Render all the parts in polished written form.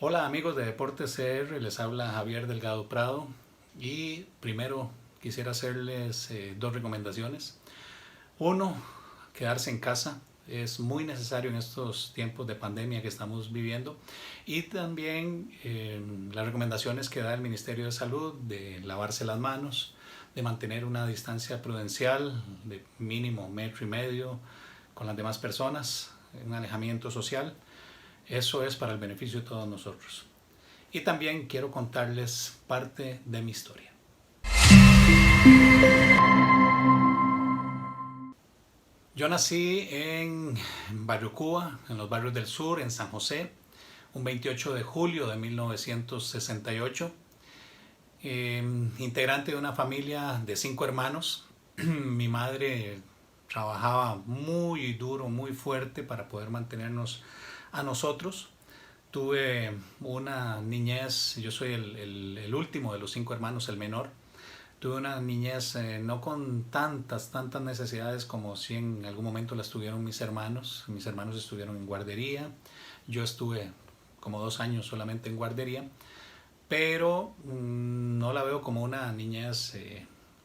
Hola amigos de Deportes CR, les habla Javier Delgado Prado y primero quisiera hacerles dos recomendaciones. Uno, quedarse en casa. Es muy necesario en estos tiempos de pandemia que estamos viviendo. Y también las recomendaciones que da el Ministerio de Salud de lavarse las manos, de mantener una distancia prudencial de mínimo metro y medio con las demás personas, un alejamiento social. Eso es para el beneficio de todos nosotros. Y también quiero contarles parte de mi historia. Yo nací en Barrio Cuba, en los barrios del sur, en San José, un 28 de julio de 1968, integrante de una familia de 5 hermanos. Mi madre trabajaba muy duro, muy fuerte para poder mantenernos a nosotros. Tuve una niñez, yo soy el último de los 5 hermanos, el menor. Tuve una niñez no con tantas necesidades como si en algún momento las tuvieron mis hermanos. Mis hermanos estuvieron en guardería. Yo estuve como 2 años solamente en guardería. Pero no la veo como una niñez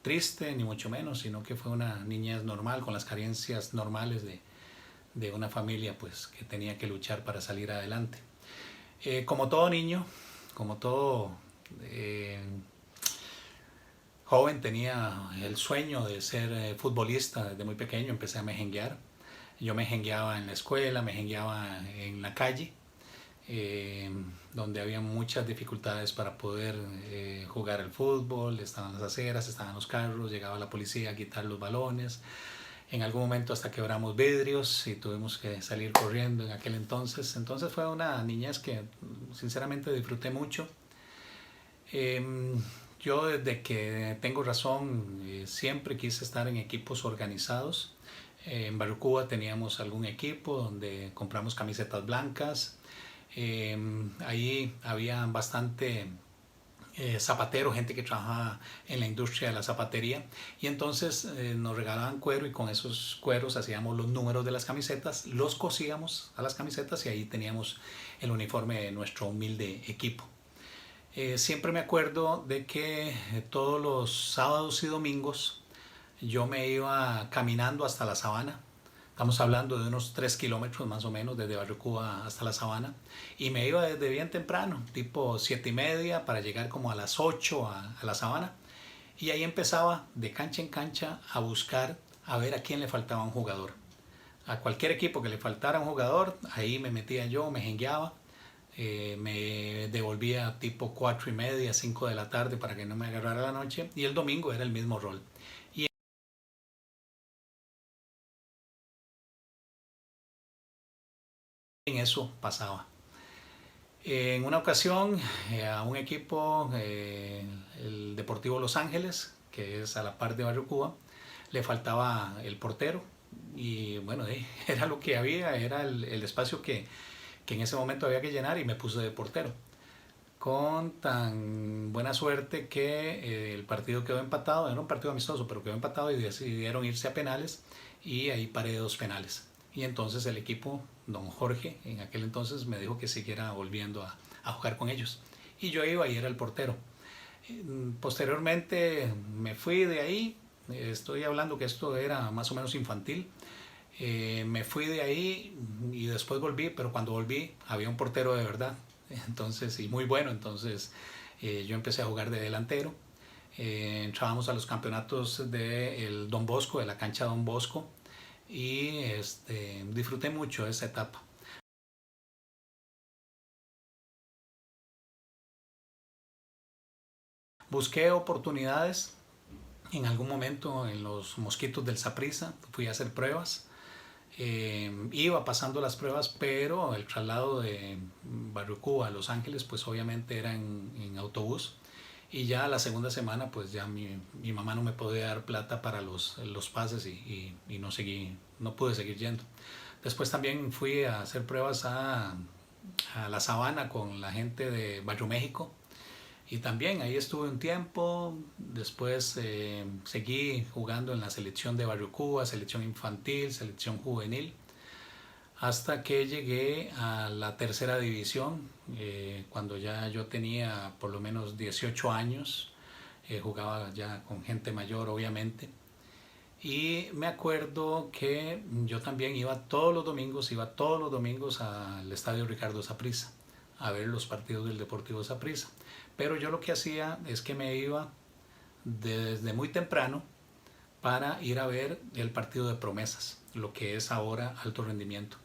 triste, ni mucho menos, sino que fue una niñez normal, con las carencias normales de una familia pues, que tenía que luchar para salir adelante. Como todo niño, como todo eh, joven, tenía el sueño de ser futbolista desde muy pequeño. Empecé a mejenguear. Yo mejengueaba en la escuela, mejengueaba en la calle, eh, donde había muchas dificultades para poder jugar al fútbol. Estaban las aceras, estaban los carros, llegaba la policía a quitar los balones. En algún momento hasta quebramos vidrios y tuvimos que salir corriendo en aquel entonces. Entonces fue una niñez que sinceramente disfruté mucho. Yo desde que tengo razón siempre quise estar en equipos organizados. En Barrio Cuba teníamos algún equipo donde compramos camisetas blancas. Ahí había bastante zapatero, gente que trabajaba en la industria de la zapatería, y entonces nos regalaban cuero y con esos cueros hacíamos los números de las camisetas, los cosíamos a las camisetas y ahí teníamos el uniforme de nuestro humilde equipo. Siempre me acuerdo de que todos los sábados y domingos yo me iba caminando hasta la sabana. Estamos hablando de unos 3 kilómetros más o menos desde Barrio Cuba hasta la sabana. Y me iba desde bien temprano, tipo 7:30, para llegar como a las 8 a la sabana. Y ahí empezaba de cancha en cancha a buscar a ver a quién le faltaba un jugador. A cualquier equipo que le faltara un jugador, ahí me metía yo, me jengueaba. Me devolvía tipo 4:30, 5 de la tarde para que no me agarrara la noche. Y el domingo era el mismo rol. Y en eso pasaba. En una ocasión a un equipo, el Deportivo Los Ángeles, que es a la par de Barrio Cuba, le faltaba el portero y bueno, era lo que había, era el espacio que en ese momento había que llenar y me puse de portero. Con tan buena suerte que el partido quedó empatado, era un partido amistoso, pero quedó empatado y decidieron irse a penales y ahí paré 2 penales. Y entonces el equipo, don Jorge, en aquel entonces me dijo que siguiera volviendo a jugar con ellos. Y yo iba y era el portero. Posteriormente me fui de ahí, estoy hablando que esto era más o menos infantil. Me fui de ahí y después volví, pero cuando volví había un portero de verdad, entonces, y muy bueno. Entonces yo empecé a jugar de delantero. Entrábamos a los campeonatos del Don Bosco, de la cancha Don Bosco, y disfruté mucho esa etapa. Busqué oportunidades en algún momento en los Mosquitos del Saprissa, fui a hacer pruebas. Iba pasando las pruebas, pero el traslado de Barrio Cuba a Los Ángeles pues obviamente era en autobús, y ya la segunda semana pues ya mi mamá no me podía dar plata para los pases y no pude seguir yendo. Después también fui a hacer pruebas a la Sabana con la gente de Barrio México, y también ahí estuve un tiempo. Después seguí jugando en la selección de Barrio Cuba, selección infantil, selección juvenil. hasta que llegué a la tercera división, cuando ya yo tenía por lo menos 18 años, jugaba ya con gente mayor obviamente, y me acuerdo que yo también iba todos los domingos al estadio Ricardo Saprissa a ver los partidos del Deportivo Saprissa. Pero yo lo que hacía es que me iba desde muy temprano para ir a ver el partido de promesas, lo que es ahora alto rendimiento.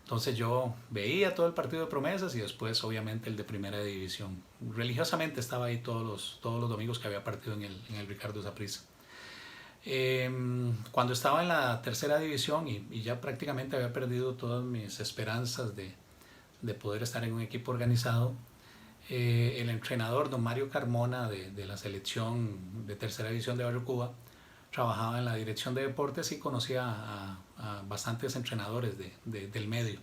Entonces yo veía todo el partido de promesas y después obviamente el de primera división. Religiosamente estaba ahí todos los domingos que había partido en el Ricardo Saprissa. Cuando estaba en la tercera división y ya prácticamente había perdido todas mis esperanzas de poder estar en un equipo organizado, el entrenador don Mario Carmona de la selección de tercera división de Barrio Cuba trabajaba en la dirección de deportes y conocía a bastantes entrenadores del medio,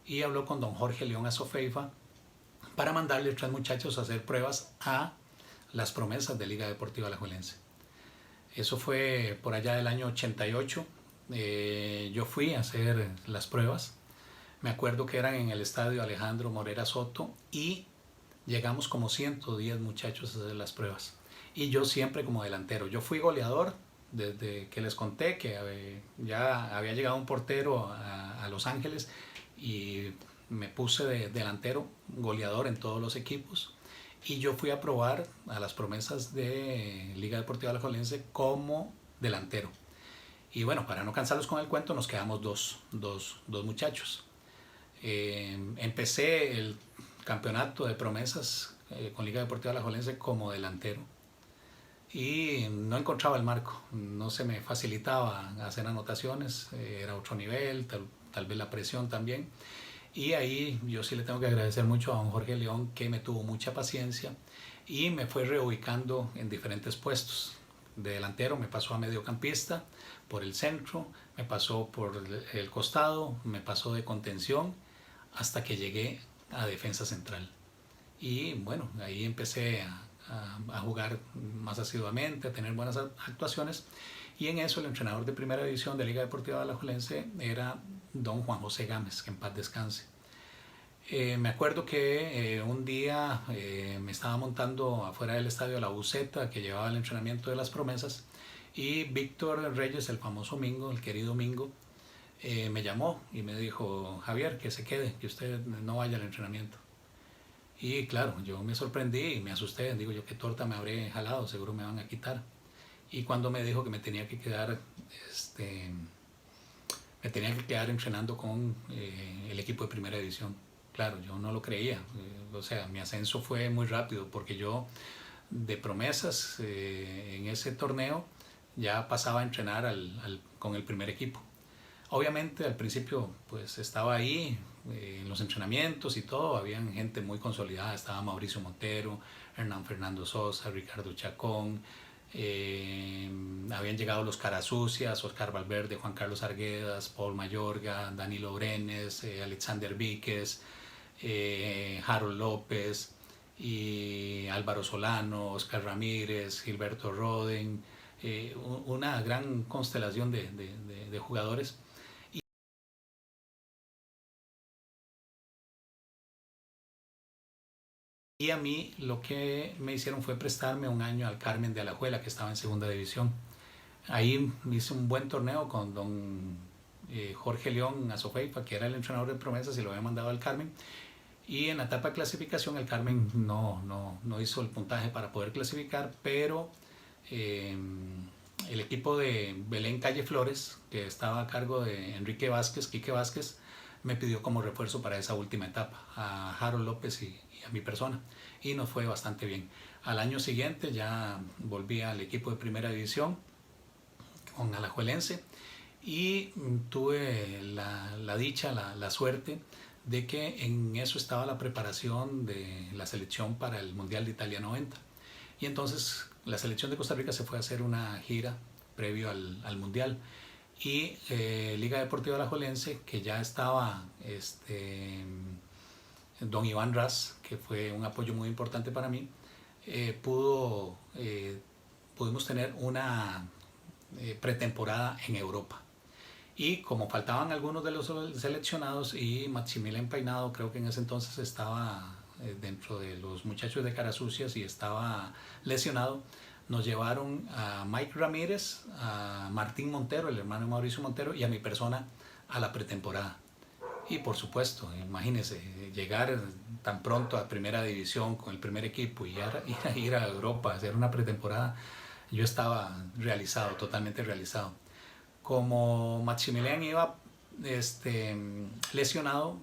y habló con don Jorge León Azofeifa para mandarle 3 muchachos a hacer pruebas a las promesas de Liga Deportiva Alajuelense. Eso fue por allá del año 88. Yo fui a hacer las pruebas. Me acuerdo que eran en el estadio Alejandro Morera Soto y llegamos como 110 muchachos a hacer las pruebas. Y yo siempre como delantero. Yo fui goleador desde que les conté que ya había llegado un portero a Los Ángeles y me puse de delantero, goleador en todos los equipos. Y yo fui a probar a las promesas de Liga Deportiva Alajuelense como delantero. Y bueno, para no cansarlos con el cuento, nos quedamos dos muchachos. Empecé el campeonato de promesas con Liga Deportiva Alajuelense como delantero. Y no encontraba el marco, no se me facilitaba hacer anotaciones, era otro nivel, tal vez la presión también. Y ahí yo sí le tengo que agradecer mucho a don Jorge León, que me tuvo mucha paciencia y me fue reubicando en diferentes puestos. De delantero me pasó a mediocampista, por el centro, me pasó por el costado, me pasó de contención, hasta que llegué a defensa central. Y bueno, ahí empecé a jugar más asiduamente, a tener buenas actuaciones. Y en eso el entrenador de primera división de Liga Deportiva Alajuelense era don Juan José Gámez, que en paz descanse. Me acuerdo que un día me estaba montando afuera del estadio La Buceta, que llevaba el entrenamiento de las promesas, y Víctor Reyes, el famoso Mingo, el querido Mingo, me llamó y me dijo: Javier, que se quede, que usted no vaya al entrenamiento. Y claro, yo me sorprendí y me asusté, digo yo, qué torta me habré jalado, seguro me van a quitar. Y cuando me dijo que me tenía que quedar entrenando con el equipo de primera división. Claro, yo no lo creía. O sea, mi ascenso fue muy rápido porque yo de promesas en ese torneo ya pasaba a entrenar con el primer equipo. Obviamente al principio pues estaba ahí en los entrenamientos y todo, habían gente muy consolidada, estaba Mauricio Montero, Hernán Fernando Sosa, Ricardo Chacón, habían llegado los Carasucias, Oscar Valverde, Juan Carlos Arguedas, Paul Mayorga, Danilo Brenes, Alexander Víquez, Harold López y Álvaro Solano, Oscar Ramírez, Gilberto Roden, una gran constelación de jugadores. Y a mí lo que me hicieron fue prestarme un año al Carmen de Alajuela, que estaba en segunda división. Ahí hice un buen torneo con don Jorge León Azofeifa, que era el entrenador de promesas, y lo había mandado al Carmen. Y en la etapa de clasificación el Carmen no hizo el puntaje para poder clasificar, pero el equipo de Belén Calle Flores, que estaba a cargo de Enrique Vázquez, Quique Vázquez, me pidió como refuerzo para esa última etapa a Harold López y a mi persona, y nos fue bastante bien. Al año siguiente ya volví al equipo de primera división con Alajuelense y tuve la dicha, la suerte de que en eso estaba la preparación de la selección para el Mundial de Italia 90. Y entonces la selección de Costa Rica se fue a hacer una gira previo al Mundial. Y Liga Deportiva Alajuelense, que ya estaba don Iván Raz, que fue un apoyo muy importante para mí, pudimos tener una pretemporada en Europa. Y como faltaban algunos de los seleccionados y Maximiliano Peinado creo que en ese entonces estaba dentro de los muchachos de Caras Sucias y estaba lesionado, nos llevaron a Mike Ramírez, a Martín Montero, el hermano de Mauricio Montero, y a mi persona a la pretemporada. Y por supuesto, imagínense, llegar tan pronto a primera división con el primer equipo y ir a Europa a hacer una pretemporada, yo estaba realizado, totalmente realizado. Como Maximilian iba lesionado,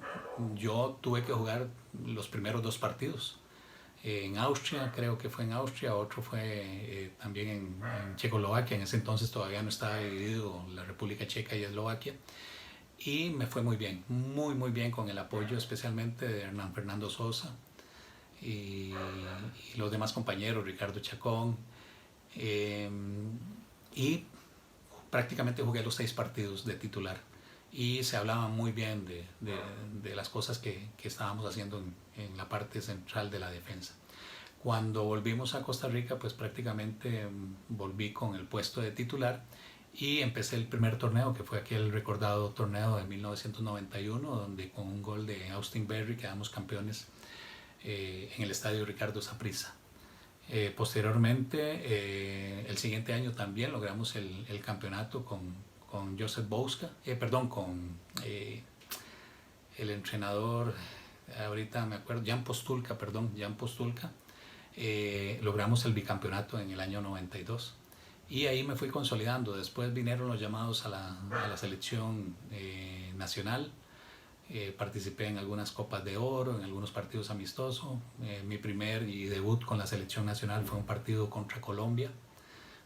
yo tuve que jugar los primeros 2 partidos. En Austria, creo que fue en Austria, otro fue también en Checoslovaquia. En ese entonces todavía no estaba dividido la República Checa y Eslovaquia. Y me fue muy bien, muy muy bien, con el apoyo especialmente de Hernán Fernando Sosa y, y los demás compañeros, Ricardo Chacón. eh, y prácticamente jugué los 6 partidos de titular y se hablaba muy bien de las cosas que estábamos haciendo en la parte central de la defensa. Cuando volvimos a Costa Rica, pues prácticamente volví con el puesto de titular y empecé el primer torneo, que fue aquel recordado torneo de 1991, donde con un gol de Austin Berry quedamos campeones en el estadio Ricardo Saprissa. Posteriormente, el siguiente año también logramos el campeonato con Joseph Bouska, con el entrenador, ahorita me acuerdo, Jan Postulka. Logramos el bicampeonato en el año 92 y ahí me fui consolidando. Después vinieron los llamados a la selección nacional. Participé en algunas copas de oro, en algunos partidos amistosos. Mi primer y debut con la selección nacional fue un partido contra Colombia,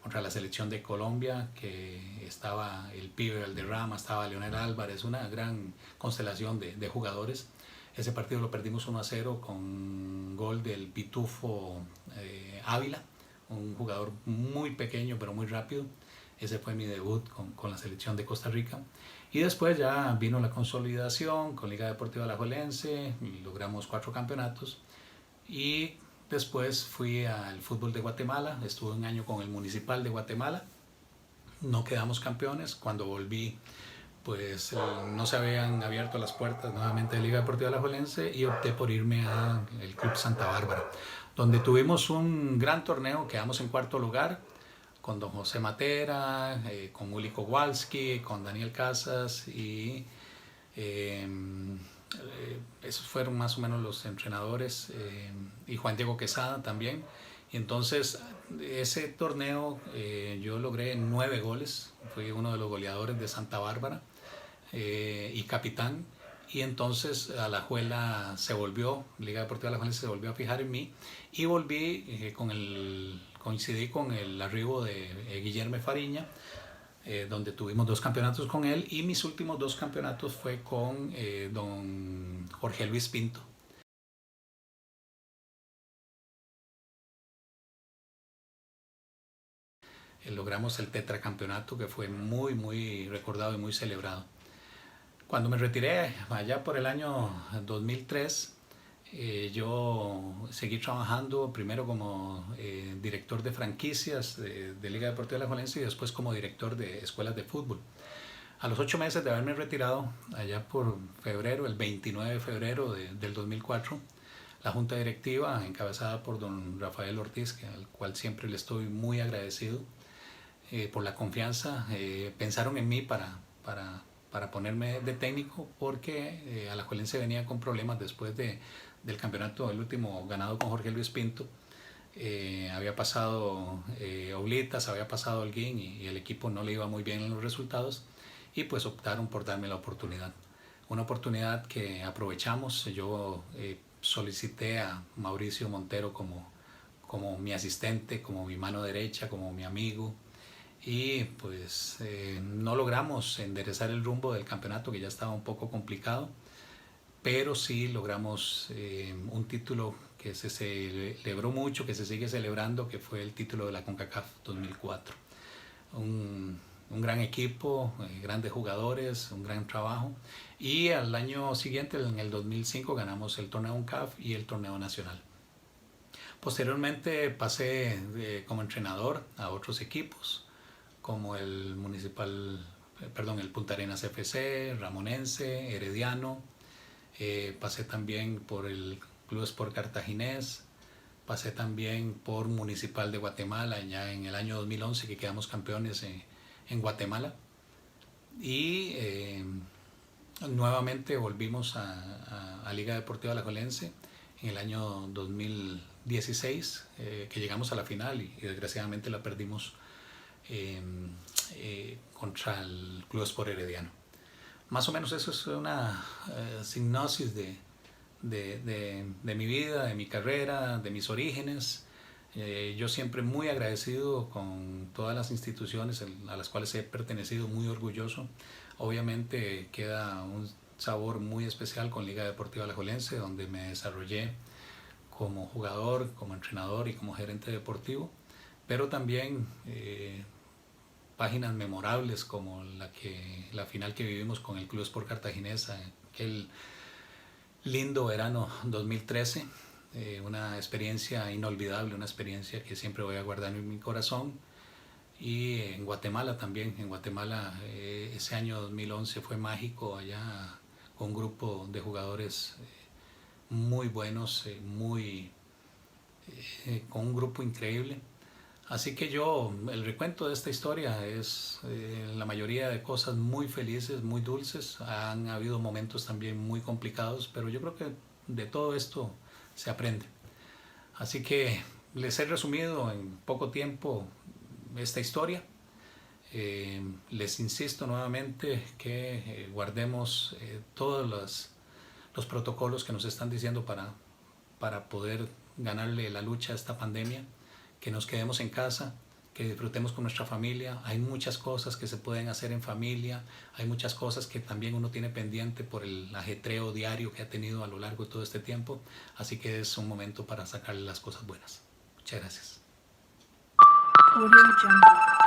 contra la selección de Colombia, que estaba el pibe Valderrama, estaba Leonel Álvarez, una gran constelación de jugadores. Ese partido lo perdimos 1-0 con gol del Pitufo Ávila, un jugador muy pequeño pero muy rápido. Ese fue mi debut con la selección de Costa Rica. Y después ya vino la consolidación con Liga Deportiva Alajuelense, logramos 4 campeonatos. Y después fui al fútbol de Guatemala, estuve un año con el Municipal de Guatemala. No quedamos campeones. Cuando volví, pues no se habían abierto las puertas nuevamente de Liga Deportiva Alajuelense y opté por irme al Club Santa Bárbara, donde tuvimos un gran torneo, quedamos en 4º lugar con don José Matera, con Uli Kowalski, con Daniel Casas y esos fueron más o menos los entrenadores, y Juan Diego Quesada también. Y entonces ese torneo yo logré 9 goles, fui uno de los goleadores de Santa Bárbara y capitán. Y entonces Alajuela Liga Deportiva Alajuela se volvió a fijar en mí y volví coincidí con el arribo de Guillermo Fariña, donde tuvimos 2 campeonatos con él, y mis últimos 2 campeonatos fue con don Jorge Luis Pinto. Logramos el tetracampeonato, que fue muy muy recordado y muy celebrado. Cuando me retiré allá por el año 2003, yo seguí trabajando primero como director de franquicias de Liga Deportiva Alajuelense y después como director de escuelas de fútbol. A los 8 meses de haberme retirado, allá por febrero, el 29 de febrero del 2004, la junta directiva, encabezada por don Rafael Ortiz, al cual siempre le estoy muy agradecido por la confianza, pensaron en mí para ponerme de técnico, porque Alajuelense venía con problemas después del campeonato, el último ganado con Jorge Luis Pinto. Había pasado Oblitas, había pasado Holguín y el equipo no le iba muy bien en los resultados, y pues optaron por darme la oportunidad. Una oportunidad que aprovechamos. Yo solicité a Mauricio Montero como mi asistente, como mi mano derecha, como mi amigo, y pues no logramos enderezar el rumbo del campeonato, que ya estaba un poco complicado, pero sí logramos un título que se celebró mucho, que se sigue celebrando, que fue el título de la CONCACAF 2004. Un gran equipo, grandes jugadores, un gran trabajo, y al año siguiente, en el 2005, ganamos el torneo UNCAF y el torneo nacional. Posteriormente pasé como entrenador a otros equipos, como el Municipal el Punta Arenas FC, Ramonense, Herediano. Pasé también por el Club Sport Cartaginés. Pasé también por Municipal de Guatemala, ya en el año 2011 que quedamos campeones en Guatemala. Y nuevamente volvimos a Liga Deportiva Alajuelense en el año 2016, que llegamos a la final y desgraciadamente la perdimos contra el Club Sport Herediano. Más o menos eso es una sinopsis de mi vida, de mi carrera, de mis orígenes. Yo siempre muy agradecido con todas las instituciones a las cuales he pertenecido, muy orgulloso. Obviamente queda un sabor muy especial con Liga Deportiva Alajuelense, donde me desarrollé como jugador, como entrenador y como gerente deportivo, pero también páginas memorables como la final que vivimos con el Club Sport Cartaginés, aquel lindo verano 2013, una experiencia inolvidable, una experiencia que siempre voy a guardar en mi corazón. Y en Guatemala también, en Guatemala ese año 2011 fue mágico, allá con un grupo de jugadores muy buenos, con un grupo increíble. Así que el recuento de esta historia es la mayoría de cosas muy felices, muy dulces. Han habido momentos también muy complicados, pero yo creo que de todo esto se aprende. Así que les he resumido en poco tiempo esta historia. Les insisto nuevamente que guardemos todos los protocolos que nos están diciendo para poder ganarle la lucha a esta pandemia, que nos quedemos en casa, que disfrutemos con nuestra familia. Hay muchas cosas que se pueden hacer en familia, hay muchas cosas que también uno tiene pendiente por el ajetreo diario que ha tenido a lo largo de todo este tiempo, así que es un momento para sacarle las cosas buenas. Muchas gracias. Audio Jungle.